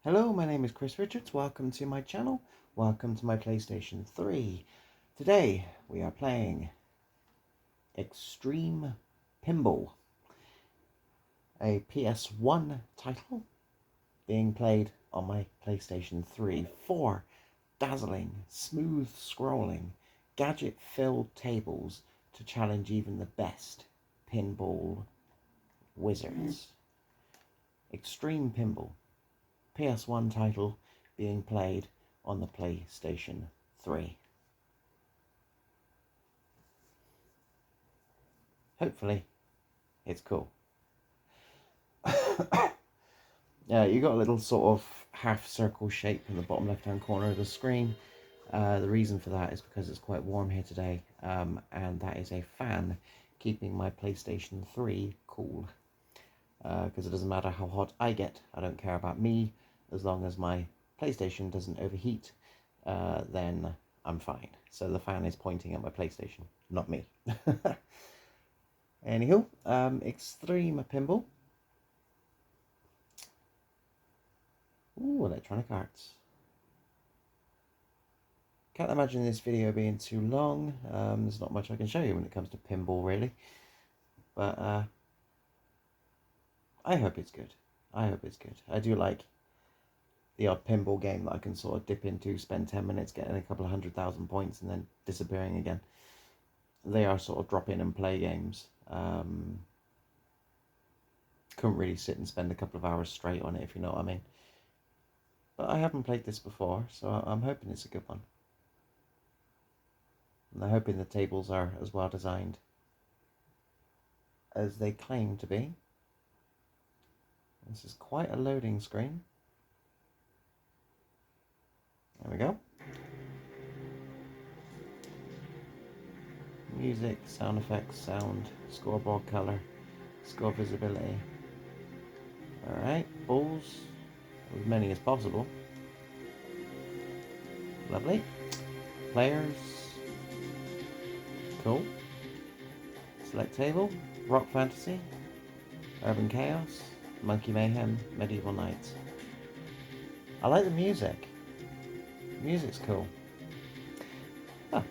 Hello, my name is Chris Richards. Welcome to my channel. Welcome to my PlayStation 3. Today we are playing Extreme Pinball, a PS1 title being played on my PlayStation 3. 4 dazzling, smooth scrolling, gadget-filled tables to challenge even the best pinball wizards. Extreme Pinball. PS1 title being played on the PlayStation 3. Hopefully, it's cool. Yeah, you got a little sort of half circle shape in the bottom left hand corner of the screen. The reason for that is because it's quite warm here today, and that is a fan keeping my PlayStation 3 cool. Because it doesn't matter how hot I get, I don't care about me. As long as my PlayStation doesn't overheat, then I'm fine. So the fan is pointing at my PlayStation, not me. Anywho, Extreme Pinball. Ooh, Electronic Arts. Can't imagine this video being too long. There's not much I can show you when it comes to pinball, really. But I hope it's good. I hope it's good. I do like the odd pinball game that I can sort of dip into, spend 10 minutes getting a couple of 100,000 points and then disappearing again. They are sort of drop in and play games. Couldn't really sit and spend a couple of hours straight on it, if you know what I mean. But I haven't played this before, so I'm hoping it's a good one. And I'm hoping the tables are as well designed as they claim to be. This is quite a loading screen. There we go. Music, sound effects, sound, scoreboard color, score visibility. Alright, balls, as many as possible. Lovely. Players. Cool. Select table, Rock Fantasy, Urban Chaos, Monkey Mayhem, Medieval Knights. I like the music. The music's cool. Oh.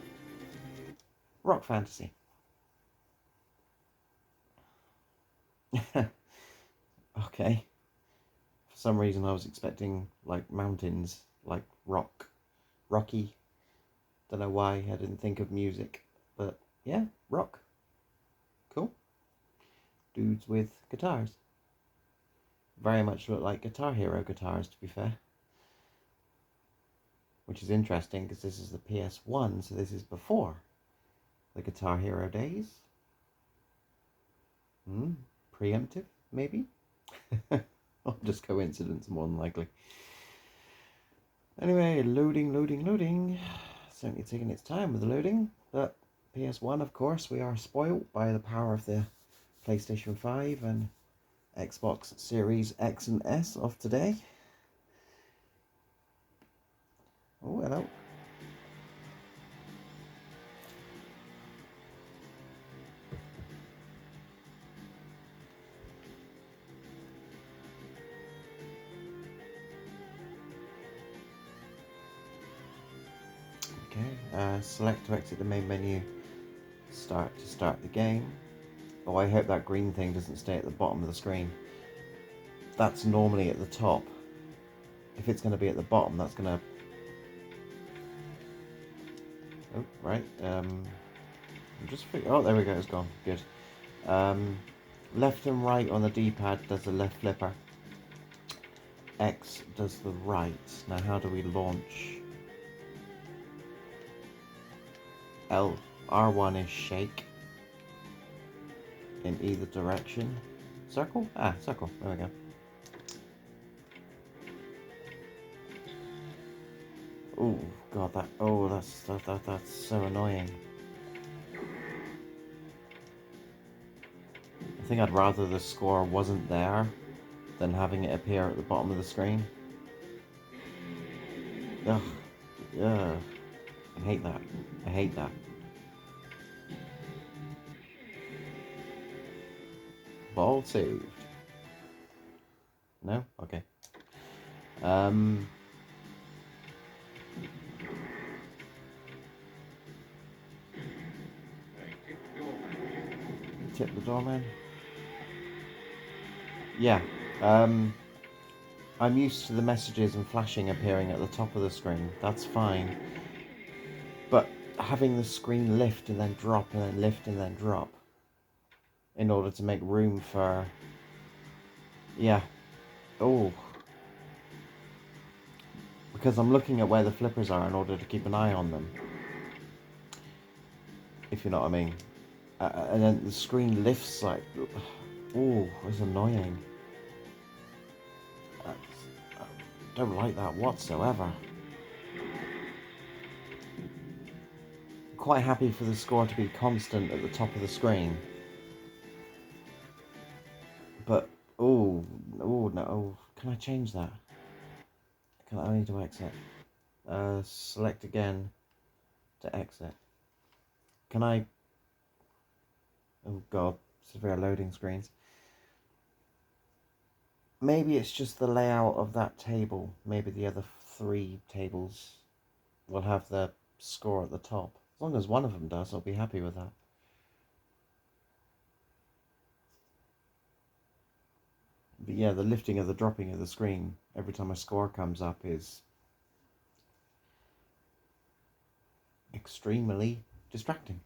Rock Fantasy. Okay. For some reason I was expecting like mountains, like rocky. Don't know why I didn't think of music, but yeah, rock. Cool. Dudes with guitars. Very much look like Guitar Hero guitars, to be fair. Which is interesting because this is the PS1, so this is before the Guitar Hero days. Preemptive, maybe? Or just coincidence, more than likely. Anyway, loading. Certainly taking its time with the loading, but PS1, of course, we are spoilt by the power of the PlayStation 5 and Xbox Series X and S of today. Oh, hello. Okay, select to exit the main menu, start to start the game. Oh, I hope that green thing doesn't stay at the bottom of the screen. That's normally at the top. If it's going to be at the bottom, that's going to... Oh, right. Oh, there we go, it's gone. Good. Left and right on the D-pad does the left flipper. X does the right. Now, how do we launch? R1 is shake in either direction. Circle? Ah, circle. There we go. Oh god, that's so annoying. I think I'd rather the score wasn't there than having it appear at the bottom of the screen. Ugh. Ugh. I hate that. I hate that. Ball saved. No? Okay. Um, Tip the doorman. Yeah. Um, I'm used to the messages and flashing appearing at the top of the screen. That's fine. But having the screen lift and then drop and then lift and then drop in order to make room for... Yeah. Oh. Because I'm looking at where the flippers are in order to keep an eye on them. If you know what I mean. And then the screen lifts like... Oh, it's annoying. I don't like that whatsoever. Quite happy for the score to be constant at the top of the screen. But, oh no. Can I change that? I need to exit. Select again to exit. Can I... Oh god, severe loading screens. Maybe it's just the layout of that table. Maybe the other 3 tables will have the score at the top. As long as one of them does, I'll be happy with that. But yeah, the lifting of the dropping of the screen every time a score comes up is extremely distracting.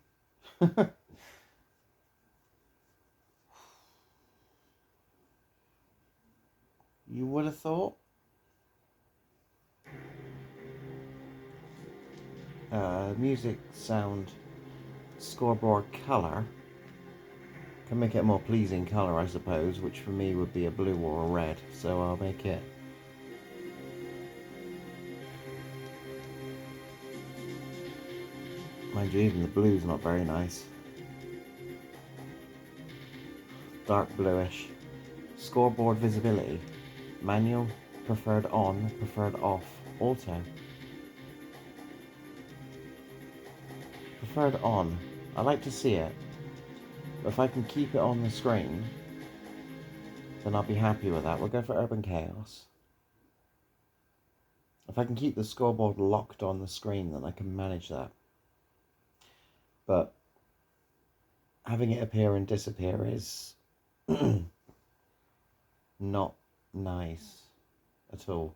You would have thought. Music, sound, scoreboard color. Can make it a more pleasing color, I suppose, which for me would be a blue or a red. So I'll make it... Mind you, even the blue's not very nice. Dark bluish. Scoreboard visibility. Manual, preferred on, preferred off, auto. Preferred on. I like to see it. But if I can keep it on the screen, then I'll be happy with that. We'll go for Urban Chaos. If I can keep the scoreboard locked on the screen, then I can manage that. But having it appear and disappear is not nice at all.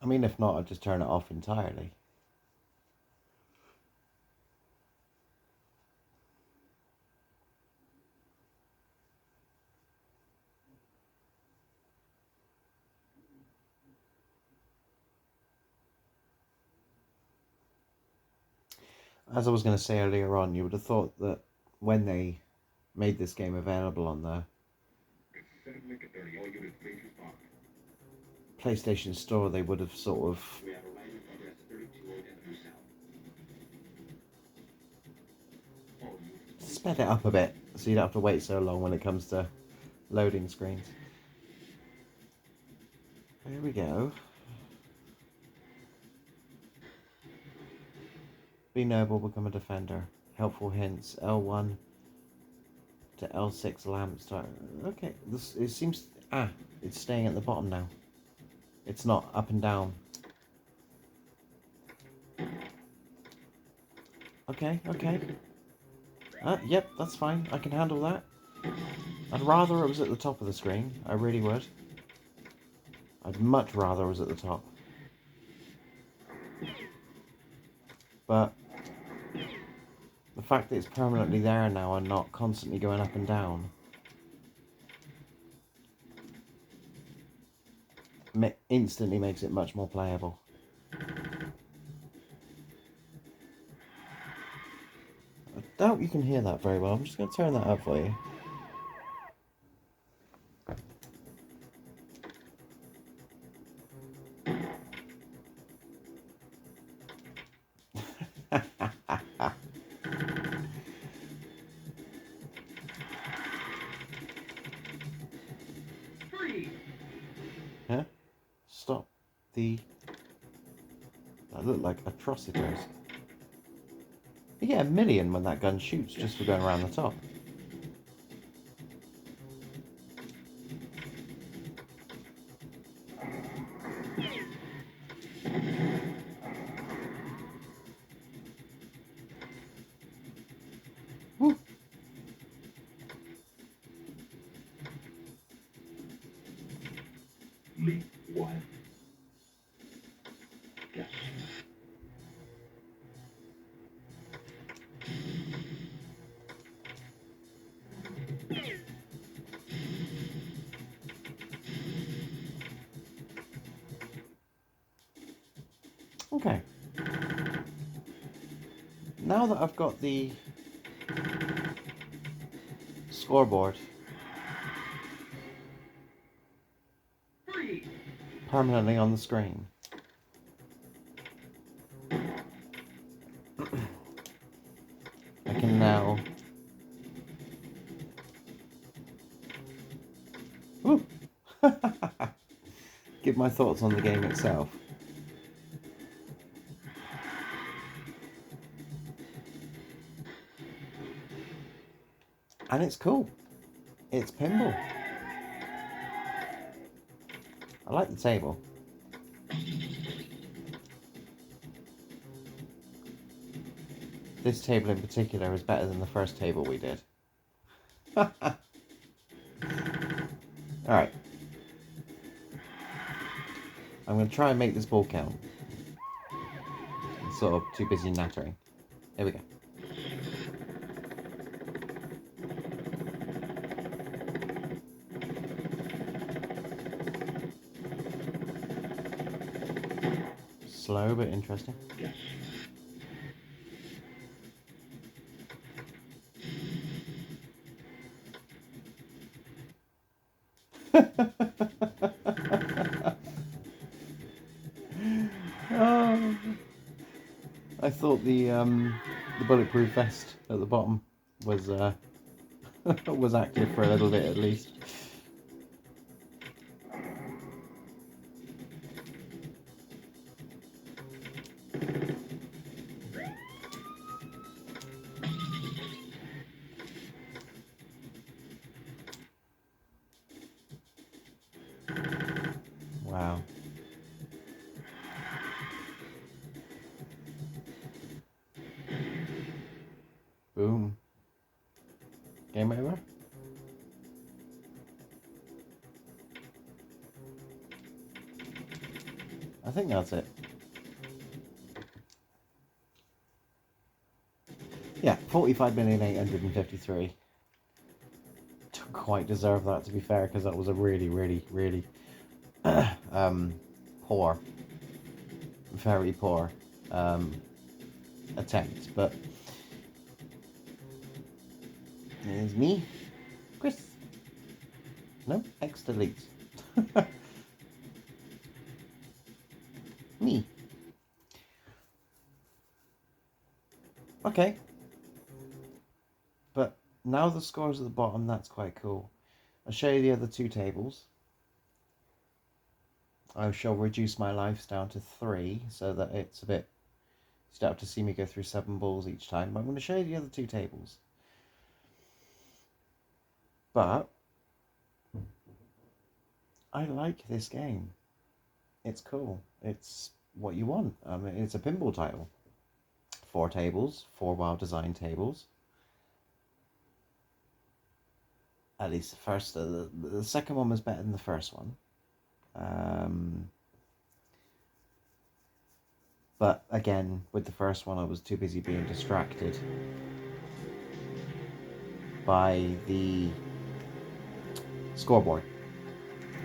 I mean, if not, I'd just turn it off entirely. As I was going to say earlier on, you would have thought that when they made this game available on the PlayStation Store, they would have sort of sped it up a bit so you don't have to wait so long when it comes to loading screens. Here we go. Be noble, become a defender. Helpful hints. L1 to L6 lamp start. Okay, this it seems... it's staying at the bottom now. It's not up and down. Okay. Yep, that's fine. I can handle that. I'd rather it was at the top of the screen. I really would. I'd much rather it was at the top. But the fact that it's permanently there now and not constantly going up and down instantly makes it much more playable. I doubt you can hear that very well. I'm just going to turn that up for you. Huh? Stop the... That looked like atrocities. You get 1 million when that gun shoots just for going around the top. Okay. Now that I've got the scoreboard permanently on the screen, I can now give my thoughts on the game itself. And it's cool. It's pinball. I like the table. This table in particular is better than the first table we did. Alright. I'm going to try and make this ball count. I'm sort of too busy nattering. Here we go. Slow but interesting. Oh, I thought the bulletproof vest at the bottom was was active for a little bit at least. Wow. Boom. Game over? I think that's it. Yeah, 45,853,000. Don't quite deserve that, to be fair, because that was a really, really, really poor, very poor attempt. But here's me, Chris. No, X delete. Me. Okay. But now the scores at the bottom, that's quite cool. I'll show you the other two tables. I shall reduce my lives down to 3 so that it's a bit... You don't have to see me go through 7 balls each time. But I'm going to show you the other two tables. But I like this game. It's cool. It's what you want. I mean, it's a pinball title. 4 tables, 4 well-designed tables. At least the first, the second one was better than the first one. But again, with the first one, I was too busy being distracted by the scoreboard,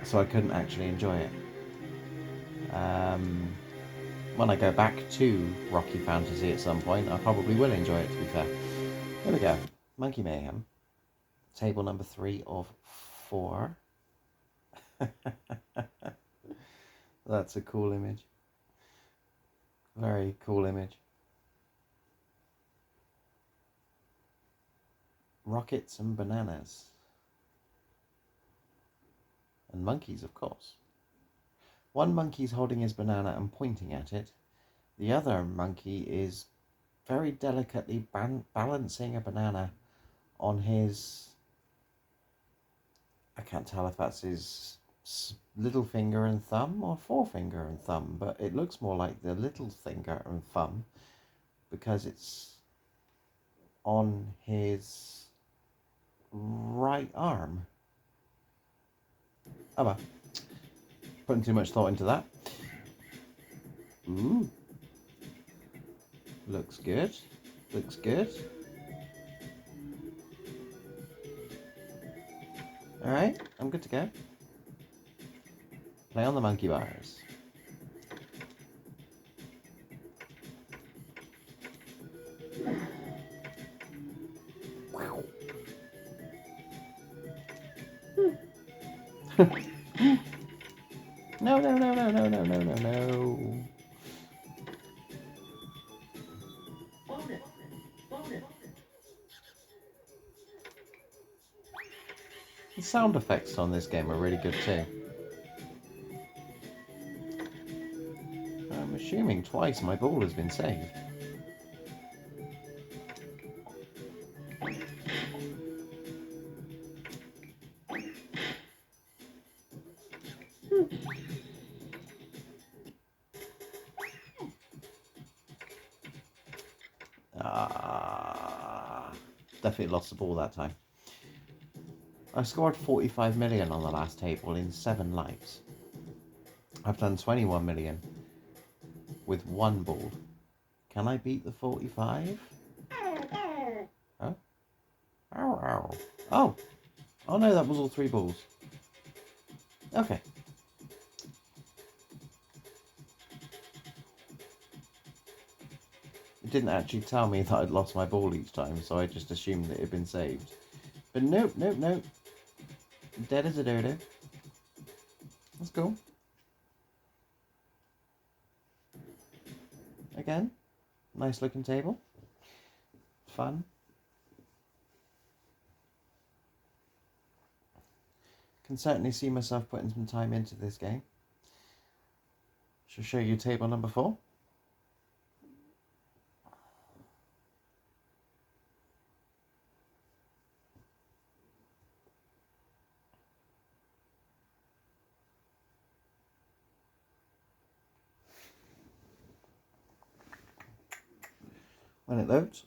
so I couldn't actually enjoy it. When I go back to Rocky Fantasy at some point, I probably will enjoy it, to be fair. Here we go. Monkey Mayhem. Table number 3 of 4. That's a cool image. Very cool image. Rockets and bananas. And monkeys, of course. One monkey's holding his banana and pointing at it. The other monkey is very delicately balancing a banana on his... I can't tell if that's his little finger and thumb or forefinger and thumb, but it looks more like the little finger and thumb because it's on his right arm. Oh well. putting too much thought into that. Ooh. Looks good. Looks good. Alright, I'm good to go. Play on the monkey bars. No, no, no, no, no, no, no, no, no. The sound effects on this game are really good too. I'm assuming twice my ball has been saved. Definitely lost the ball that time. I scored 45 million on the last table in 7 lives. I've done 21 million with 1 ball. Can I beat the 45? Huh? Ow, ow. Oh! Oh no, that was all 3 balls. Okay. It didn't actually tell me that I'd lost my ball each time, so I just assumed that it had been saved. But nope, nope, nope. Dead as a dodo. That's cool. Again, nice looking table. Fun. Can certainly see myself putting some time into this game. Shall show you table number 4. When it loads.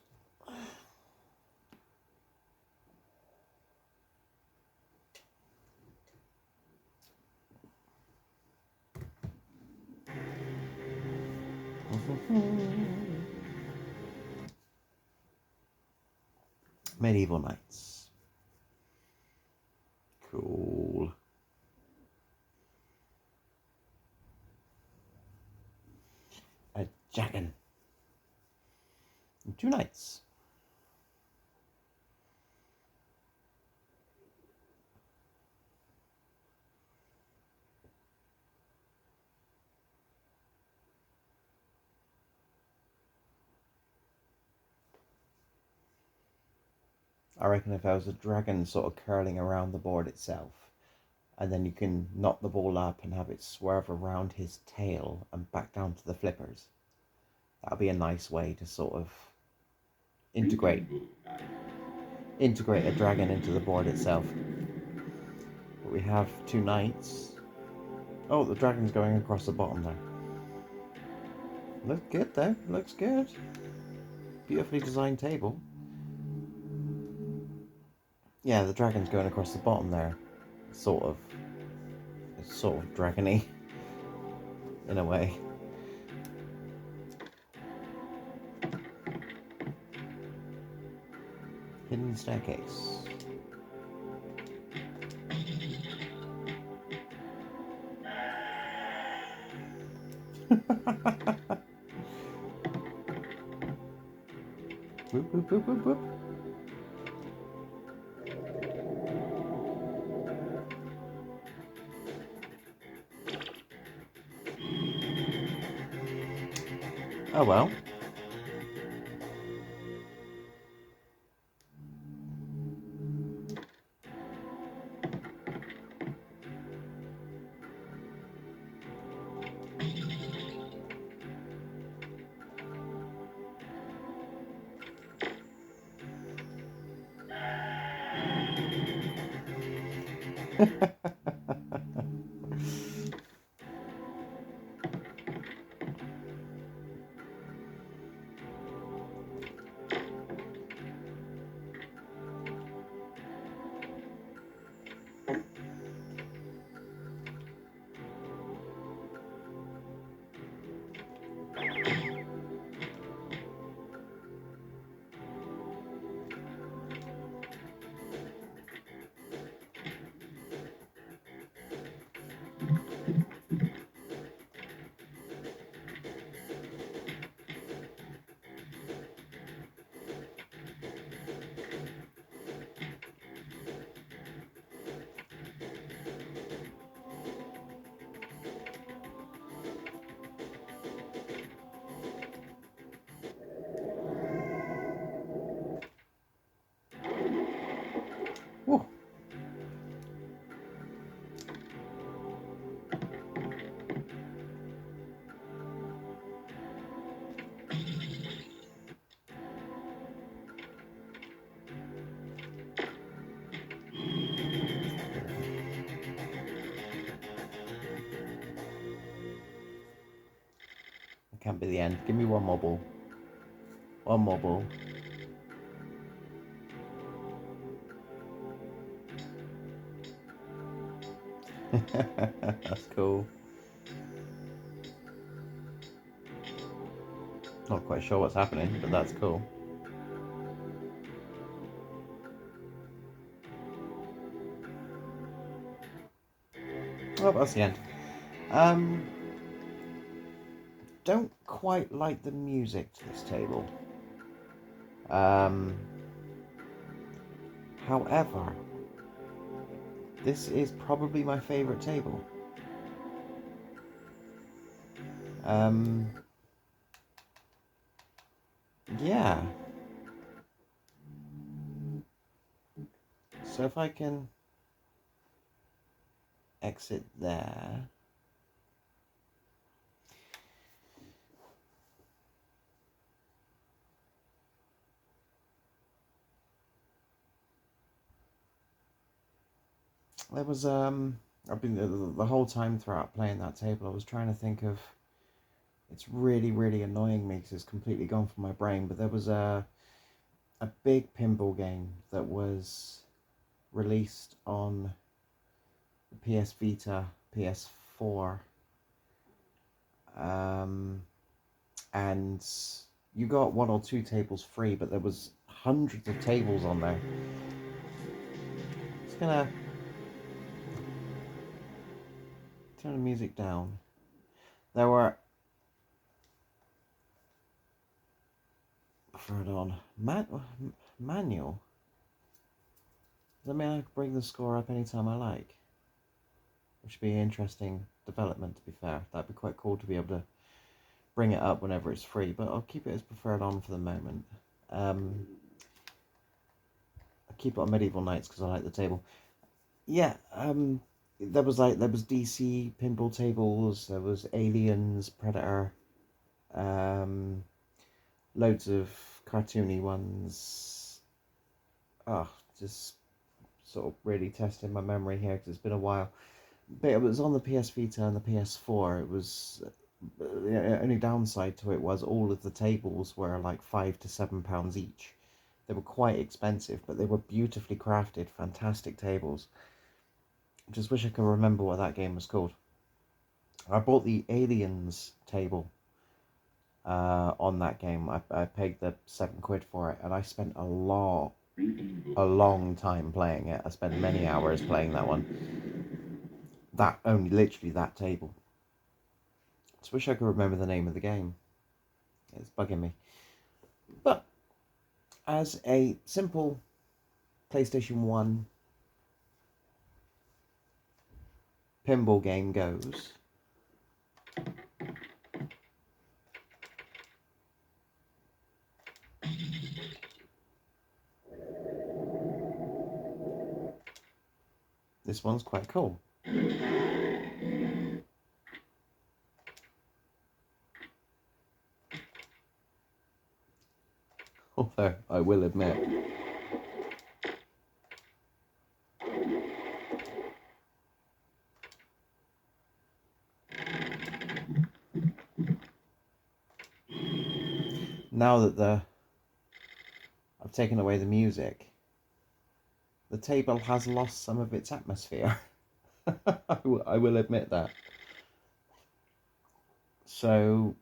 Medieval Knights. Cool. A dragon. And 2 knights. I reckon if I was a dragon sort of curling around the board itself, and then you can knock the ball up and have it swerve around his tail and back down to the flippers. That would be a nice way to sort of integrate a dragon into the board itself. But we have 2 knights. Oh, the dragon's going across the bottom there. Looks good though, looks good. Beautifully designed table. Yeah, the dragon's going across the bottom there. It's sort of dragony in a way. Hidden staircase. Whoop, whoop, whoop, whoop, whoop. Oh well. can't be the end. Give me one more ball. One more ball. That's cool. Not quite sure what's happening, but that's cool. Oh, that's the end. Don't quite like the music to this table. However, this is probably my favorite table. Yeah. So if I can exit there. There was I've been the whole time throughout playing that table I was trying to think of, it's really annoying me because it's completely gone from my brain, but there was a big pinball game that was released on the PS Vita, PS4, and you got one or two tables free, but there was hundreds of tables on there. Just gonna turn the music down. There were preferred on manual. Does that mean I can bring the score up anytime I like? Which would be an interesting development, to be fair. That'd be quite cool to be able to bring it up whenever it's free, but I'll keep it as preferred on for the moment. I'll keep it on Medieval Knights because I like the table. Yeah, there was DC pinball tables, there was Aliens, Predator, loads of cartoony ones. Oh, just sort of really testing my memory here because it's been a while. But it was on the PS Vita and the PS4. It was the only downside to it was all of the tables were like £5 to £7 each. They were quite expensive, but they were beautifully crafted, fantastic tables. Just wish I could remember what that game was called. I bought the Aliens table on that game. I paid the £7 for it, and I spent a long time playing it. I spent many hours playing that one. That only literally that table. Just wish I could remember the name of the game. It's bugging me. But as a simple PlayStation 1 pinball game goes, this one's quite cool. Although, I will admit, now that I've taken away the music, the table has lost some of its atmosphere. I will admit that. So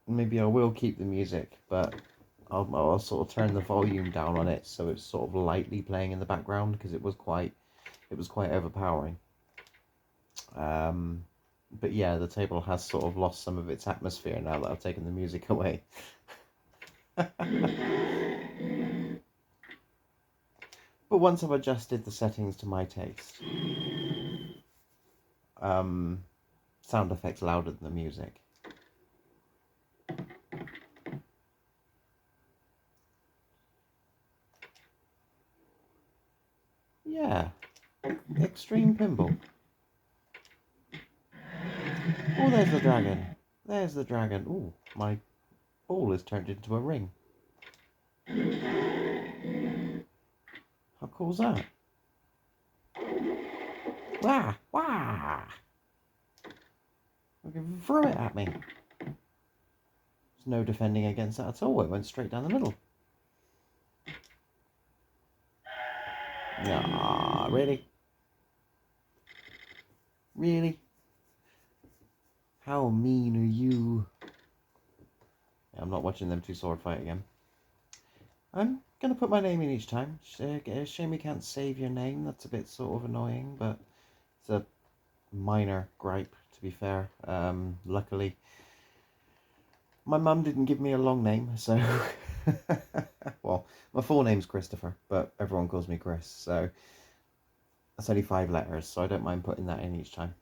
maybe I will keep the music, but I'll sort of turn the volume down on it so it's sort of lightly playing in the background because it was quite overpowering. But yeah, the table has sort of lost some of its atmosphere now that I've taken the music away. But once I've adjusted the settings to my taste, sound effects louder than the music. Yeah, extreme pinball. Oh, there's the dragon. There's the dragon. Ooh, my ball is turned into a ring. How cool's that? Wah! Wah! Okay, throw it at me. There's no defending against that at all. It went straight down the middle. Ah, really? Really? How mean are you? Yeah, I'm not watching them two sword fight again. I'm gonna put my name in each time. Shame we can't save your name. That's a bit sort of annoying, but it's a minor gripe, to be fair. Luckily, my mum didn't give me a long name, so... Well, my full name's Christopher, but everyone calls me Chris, so... That's only 5 letters, so I don't mind putting that in each time.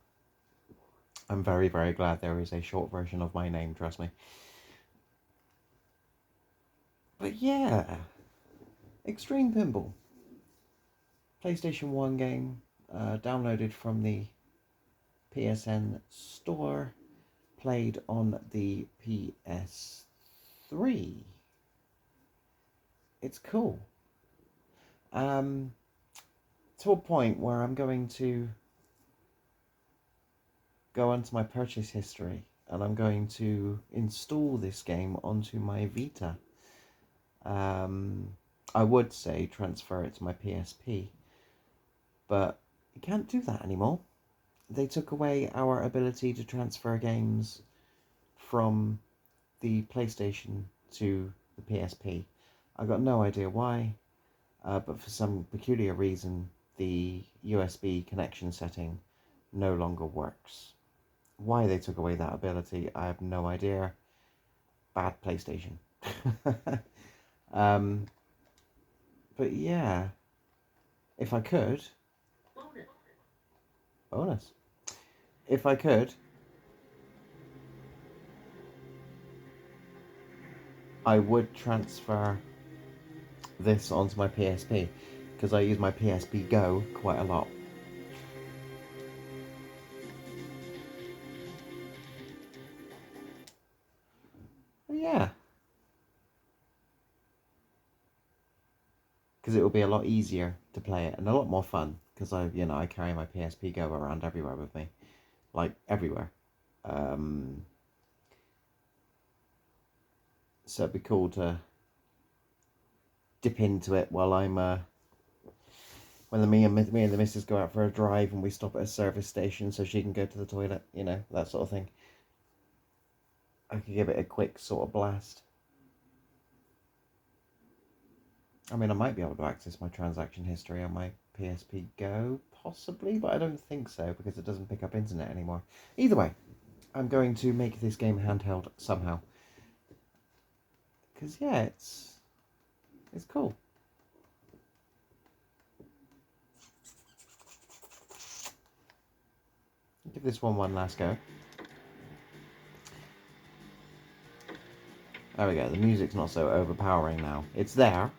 I'm very, very glad there is a short version of my name, trust me. But yeah, Extreme Pinball. PlayStation 1 game, downloaded from the PSN store, played on the PS3. It's cool. To a point where I'm going to go onto my purchase history and I'm going to install this game onto my Vita. I would say transfer it to my PSP, but you can't do that anymore. They took away our ability to transfer games from the PlayStation to the PSP. I got no idea why, but for some peculiar reason, the USB connection setting no longer works. Why they took away that ability, I have no idea. Bad PlayStation. But yeah, if I could... Bonus. If I could, I would transfer this onto my PSP, because I use my PSP Go quite a lot. But yeah. Because it will be a lot easier to play it and a lot more fun, because I carry my PSP Go around everywhere with me, like everywhere. So it'd be cool to dip into it while I'm when me and the missus go out for a drive and we stop at a service station so she can go to the toilet, that sort of thing. I could give it a quick sort of blast. I mean, I might be able to access my transaction history on my PSP Go, possibly, but I don't think so because it doesn't pick up internet anymore. Either way, I'm going to make this game handheld somehow. Because, yeah, it's cool. Give this one last go. There we go, the music's not so overpowering now. It's there.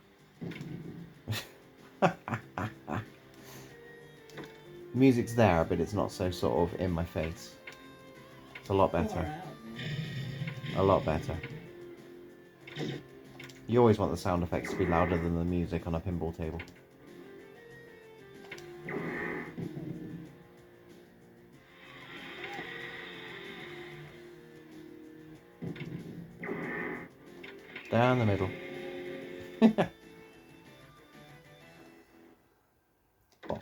Music's there, but it's not so sort of in my face. It's a lot better. A lot better. You always want the sound effects to be louder than the music on a pinball table. Down the middle. Bosh.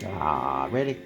Ah, really?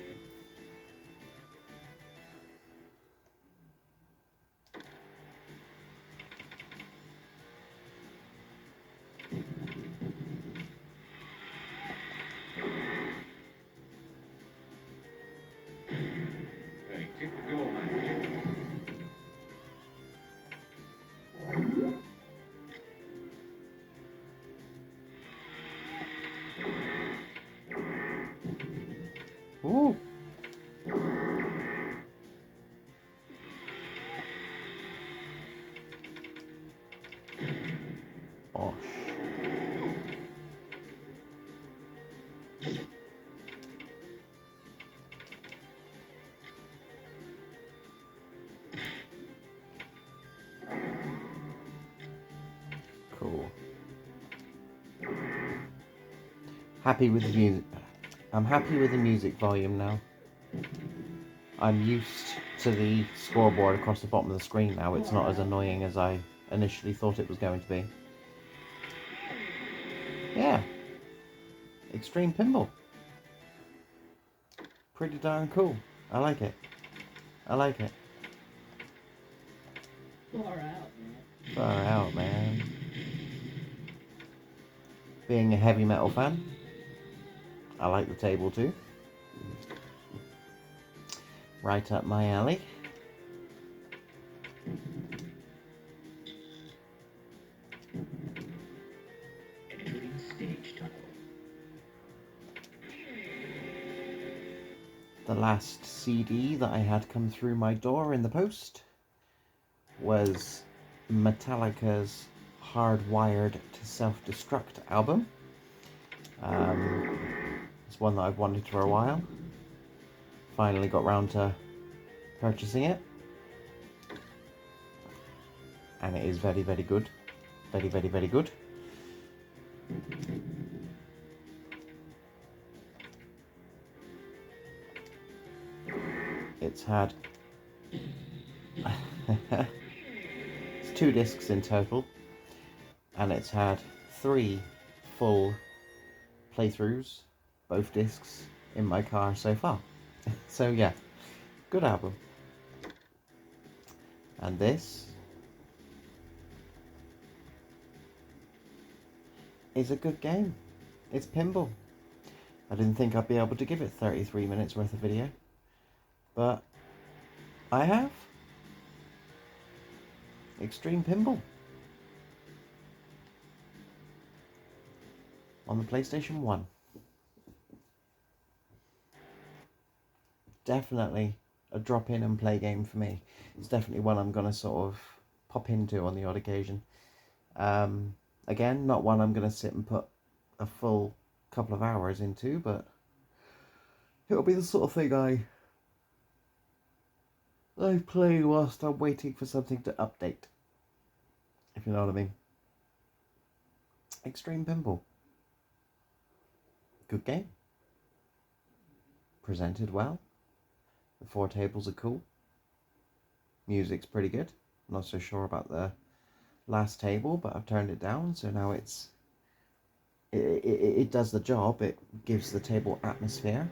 Ooh. happy with the music. I'm happy with the music volume now. I'm used to the scoreboard across the bottom of the screen now. It's not as annoying as I initially thought it was going to be. Yeah. Extreme Pinball. Pretty darn cool. I like it. I like it. Far out, man. Far out, man. Being a heavy metal fan, I like the table too. Right up my alley. Entering stage tunnel. The last CD that I had come through my door in the post was Metallica's Hardwired to Self-Destruct album. It's one that I've wanted for a while. Finally got round to purchasing it. And it is very, very good. Very, very, very good. It's had... it's 2 discs in total. And it's had 3 full playthroughs, both discs, in my car so far. So yeah, good album. And this is a good game. It's pinball. I didn't think I'd be able to give it 33 minutes worth of video, but I have. Extreme Pinball on the PlayStation 1. Definitely a drop in and play game for me. It's definitely one I'm going to sort of pop into on the odd occasion. Again, not one I'm going to sit and put a full couple of hours into, but it'll be the sort of thing I play whilst I'm waiting for something to update, if you know what I mean. Extreme Pinball. Good game. Presented well. The 4 tables are cool. Music's pretty good. I'm not so sure about the last table, but I've turned it down, so now it does the job. It gives the table atmosphere.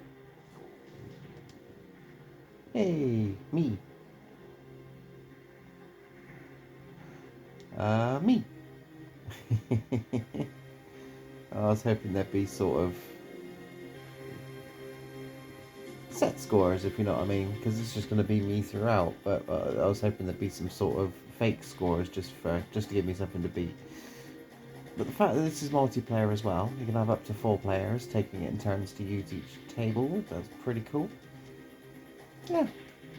Hey, me. Me. I was hoping there'd be sort of set scores, if you know what I mean, because it's just going to be me throughout, but I was hoping there'd be some sort of fake scores just to give me something to beat. But the fact that this is multiplayer as well, you can have up to 4 players taking it in turns to use each table. That's pretty cool. Yeah,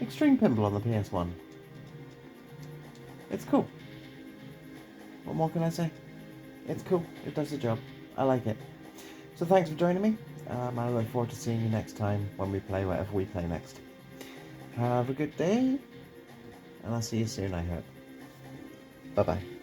Extreme Pinball on the PS1. It's cool. What more can I say? It's cool. It does the job. I like it. So thanks for joining me. I look forward to seeing you next time when we play whatever we play next. Have a good day, and I'll see you soon, I hope. Bye-bye.